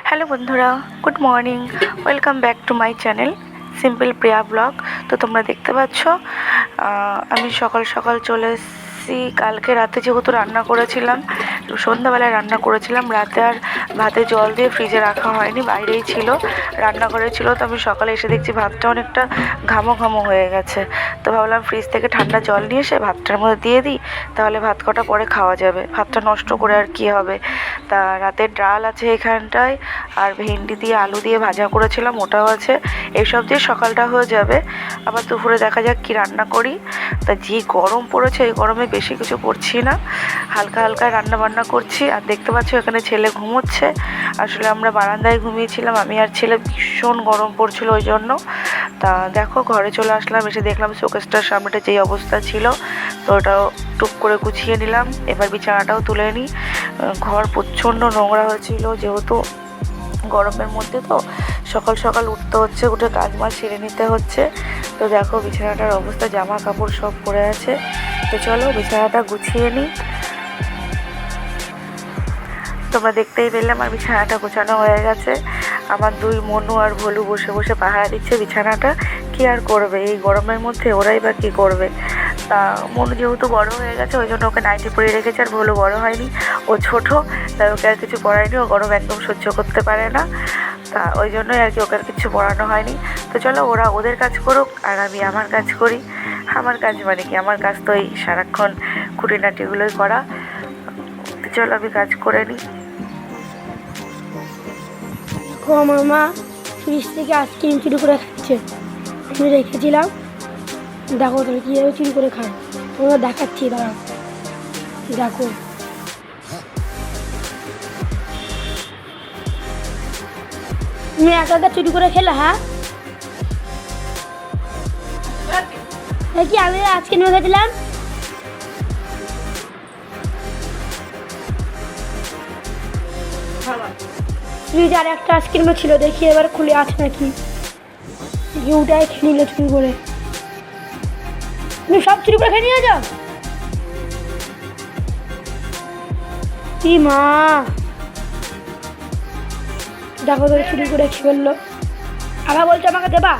Hello বন্ধুরা, good morning. Welcome back to my channel simple Priya blog. তো তোমরা দেখতে পাচ্ছ আমি সকাল সকাল চলে এসেছি। কালকে রাতে যেহেতু রান্না করেছিলাম, সন্ধ্যাবেলায় রান্না করেছিলাম, রাতে আর ভাতে জল দিয়ে ফ্রিজে রাখা হয়নি, বাইরেই ছিল, রান্নাঘরে ছিল। তো আমি সকালে এসে দেখছি ভাতটা অনেকটা ঘামো ঘামো হয়ে গেছে। তো ভাবলাম ফ্রিজ থেকে ঠান্ডা জল নিয়ে এসে ভাতটার মধ্যে দিয়ে দিই, তাহলে ভাত কটা পরে খাওয়া যাবে, ভাতটা নষ্ট করে আর কী হবে। তা রাতের ডাল আছে এখানটায়, আর ভেন্ডি দিয়ে আলু দিয়ে ভাজা করেছিলাম, ওটাও আছে। এইসব দিয়ে সকালটা হয়ে যাবে। আবার দুপুরে দেখা যাক কী রান্না করি। তা যে গরম পড়েছে, এই গরমে বেশি কিছু করছি না, হালকা হালকা রান্না বান্না করছি। আর দেখতে পাচ্ছ এখানে ছেলে ঘুমোচ্ছে। আসলে আমরা বারান্দায় ঘুমিয়েছিলাম, আমি আর ছেলে, ভীষণ গরম পড়ছিল ওই জন্য। তা দেখো ঘরে চলে আসলাম, এসে দেখলাম শোকেসটার সামনেটা যেই অবস্থা ছিল, তো ওটাও টুক করে গুছিয়ে নিলাম। এবার বিছানাটাও তুলে নিই। ঘর প্রচণ্ড নোংরা হয়েছিল, যেহেতু গরমের মধ্যে তো সকাল সকাল উঠতে হচ্ছে, উঠে কাজ মাছ সেরে নিতে হচ্ছে। তো দেখো বিছানাটার অবস্থা, জামা কাপড় সব পড়ে আছে। তো চলো বিছানাটা গুছিয়ে নিই। তোমরা দেখতেই পেলে আমার বিছানাটা গোছানো হয়ে গেছে। আমার দুই মনু আর ভলু বসে বসে পাহারা দিচ্ছে বিছানাটা। কী আর করবে এই গরমের মধ্যে, ওরাই বা কী করবে। তা মনু যেহেতু বড় হয়ে গেছে, ওই জন্য ওকে নাইটি পরিয়ে রেখেছে। আর ভলু বড় হয়নি, ও ছোটো, তাই ওকে আর কিছু পরায়নি, ও গরম একদম সহ্য করতে পারে না। তা ওই জন্যই আর কি ওকে আর কিছু পড়ানো হয়নি। তো চলো ওরা ওদের কাজ করুক, আর আমি আমার কাজ করি। আমার কাজ মানে কি, আমার কাজ তো এই সারাক্ষণ খুঁটিনাটিগুলোই করা। তো চলো আমি কাজ করে নিই। দেখো আমার মা ফ্রিজ থেকে আইসক্রিম চুরি করে খাচ্ছে, আমি রেখেছিলাম। দেখো তাহলে কীভাবে চুরি করে খায়, তোমরা দেখাচ্ছি, দাঁড়াও দেখো। তুমি একা একা চুরি করে খেলে? হ্যাঁ কি আমি আইসক্রিম রেখেছিলাম? ফ্রিজে আর একটা আইসক্রিমও ছিল, দেখি এবার খুলে আছে নাকি। ওটাই খেয়ে নিল চুরি করে। তুমি সব চুরি করে খেয়ে নিয়ে যাও। কি মা, দেখো তোর চুরি করে খেয়ে ফেললো, আবার বলছো আমাকে দেবা।